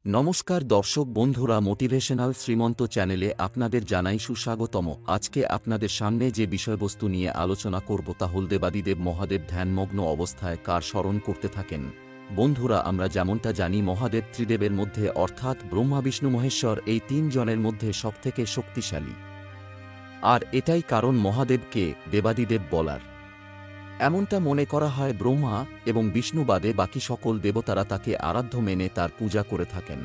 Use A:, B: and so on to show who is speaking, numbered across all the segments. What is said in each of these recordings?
A: নমস্কার দর্শক বন্ধুরা, মোটিভেশনাল শ্রীমন্ত চ্যানেলে আপনাদের জানাই সুস্বাগতম। আজকে আপনাদের সামনে যে বিষয়বস্তু নিয়ে আলোচনা করব তা হল দেবাদিদেব মহাদেব ধ্যানমগ্ন অবস্থায় কার স্মরণ করতে থাকেন। বন্ধুরা, আমরা যেমনটা জানি মহাদেব ত্রিদেবের মধ্যে অর্থাৎ ব্রহ্মা বিষ্ণু মহেশ্বর এই তিনজনের মধ্যে সবথেকে শক্তিশালী। আর এটাই কারণ মহাদেবকে দেবাদিদেব বলার। এমনটা মনে করা হয় ব্রহ্মা এবং বিষ্ণু বাদে বাকি সকল দেবতারা তাকে আরাধ্য মেনে তার পূজা করে থাকেন।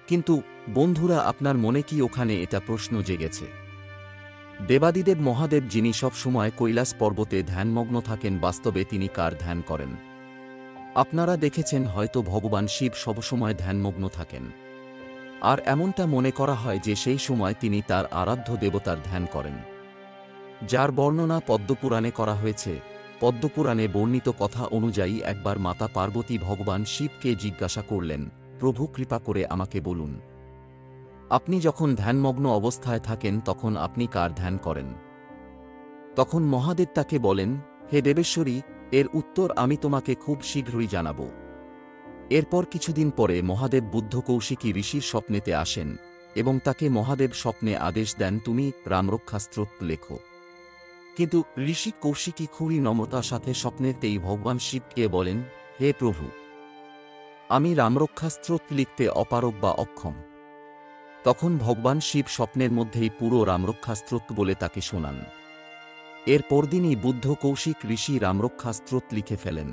A: কিন্তু বন্ধুরা, আপনার মনে কি ওখানে এটা প্রশ্ন জেগেছে? দেবাদিদেব মহাদেব যিনি সব সময় কৈলাস পর্বতে ধ্যানমগ্ন থাকেন, বাস্তবে তিনি কার ধ্যান করেন? আপনারা দেখেছেন হয়তো ভগবান শিব সবসময় ধ্যানমগ্ন থাকেন। আর এমনটা মনে করা হয় যে সেই সময় তিনি তার আরাধ্য দেবতার ধ্যান করেন, যার বর্ণনা পদ্মপুরাণে করা হয়েছে। পদ্মপুরাণে বর্ণিত কথা অনুযায়ী একবার মাতা পার্বতী ভগবান শিবকে জিজ্ঞাসা করলেন, প্রভু কৃপা করে আমাকে বলুন, আপনি যখন ধ্যানমগ্ন অবস্থায় থাকেন তখন আপনি কার ধ্যান করেন? তখন মহাদেব তাকে বলেন, হে দেবেশ্বরী, এর উত্তর আমি তোমাকে খুব শীঘ্রই জানাব। এরপর কিছুদিন পরে মহাদেব বুদ্ধ কৌশিকী ঋষির স্বপ্নেতে আসেন এবং তাকে মহাদেব স্বপ্নে আদেশ দেন, তুমি রামরক্ষাস্ত্রোত লেখো। কিন্তু ঋষি কৌশিকী খুবই নম্রতার সাথে স্বপ্নেতেই ভগবান শিবকে বলেন, হে প্রভু, আমি রামরক্ষাস্ত্রোত লিখতে অপারগ বা অক্ষম। তখন ভগবান শিব স্বপ্নের মধ্যেই পুরো রামরক্ষাস্ত্রোত বলে তাকে শোনান। এর পরদিনই বুদ্ধ কৌশিক ঋষি রামরক্ষাস্ত্রোত লিখে ফেলেন।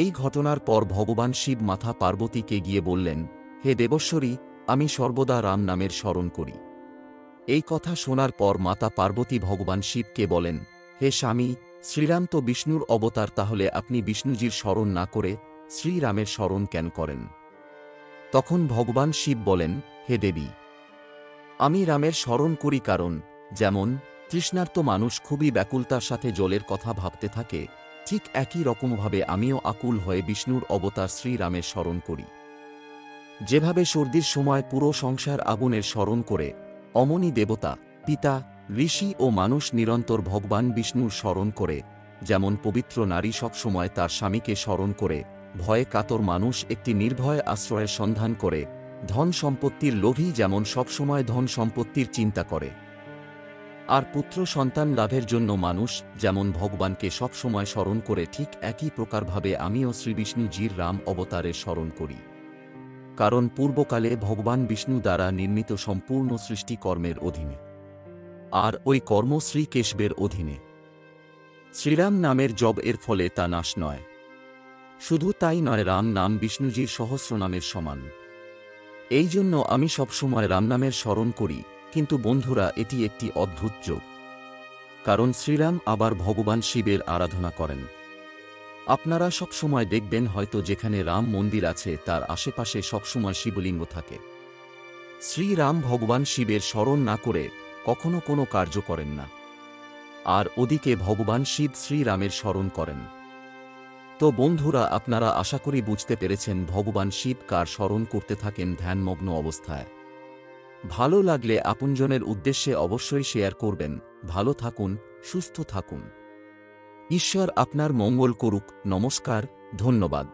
A: এই ঘটনার পর ভগবান শিব মাতা পার্বতীকে গিয়ে বললেন, হে দেবশ্বরী, আমি সর্বদা রাম নামের স্মরণ করি। এই কথা শোনার পর মাতা পার্বতী ভগবান শিবকে বলেন, হে স্বামী, শ্রীরাম তো বিষ্ণুর অবতার, তাহলে আপনি বিষ্ণুজির স্মরণ না করে শ্রীরামের স্মরণ কেন করেন? তখন ভগবান শিব বলেন, হে দেবী, আমি রামের স্মরণ করি কারণ যেমন তৃষ্ণার্ত মানুষ খুবই ব্যাকুলতার সাথে জলের কথা ভাবতে থাকে, ঠিক একই রকমভাবে আমিও আকুল হয়ে বিষ্ণুর অবতার শ্রীরামের স্মরণ করি। যেভাবে সর্দির সময় পুরো সংসার আগুনের স্মরণ করে, অমনি দেবতা, পিতা, ঋষি ও মানুষ নিরন্তর ভগবান বিষ্ণুর স্মরণ করে। যেমন পবিত্র নারী সবসময় তার স্বামীকে স্মরণ করে, ভয়ে কাতর মানুষ একটি নির্ভয় আশ্রয়ের সন্ধান করে, ধন সম্পত্তির লোভী যেমন সবসময় ধন সম্পত্তির চিন্তা করে, আর পুত্র সন্তান লাভের জন্য মানুষ যেমন ভগবানকে সবসময় স্মরণ করে, ঠিক একই প্রকারভাবে আমিও শ্রীবিষ্ণুজির রাম অবতারের স্মরণ করি। কারণ পূর্বকালে ভগবান বিষ্ণু দ্বারা নির্মিত সম্পূর্ণ সৃষ্টিকর্মের অধীনে, আর ওই কর্ম শ্রীকেশবের অধীনে। শ্রীরাম নামের জপ এর ফলে তা নাশ নয়। শুধু তাই নয়, রাম নাম বিষ্ণুজির সহস্রনামের সমান। এই জন্য আমি সবসময় রামনামের স্মরণ করি। কিন্তু বন্ধুরা, এটি একটি অদ্ভুত যোগ, কারণ শ্রীরাম আবার ভগবান শিবের আরাধনা করেন। আপনারা সবসময় দেখবেন হয়তো যেখানে রাম মন্দির আছে তার আশেপাশে সবসময় শিবলিঙ্গ থাকে। শ্রীরাম ভগবান শিবের স্মরণ না করে কখনো কোনো কার্য করেন না, আর ওদিকে ভগবান শিব শ্রীরামের স্মরণ করেন। তো বন্ধুরা, আপনারা আশা করি বুঝতে পেরেছেন ভগবান শিব কার স্মরণ করতে থাকেন ধ্যানমগ্ন অবস্থায়। ভালো লাগলে আপনজনের উদ্দেশ্যে অবশ্যই শেয়ার করবেন। ভালো থাকুন, সুস্থ থাকুন। ঈশ্বর আপনার মঙ্গল করুক। নমস্কার, ধন্যবাদ।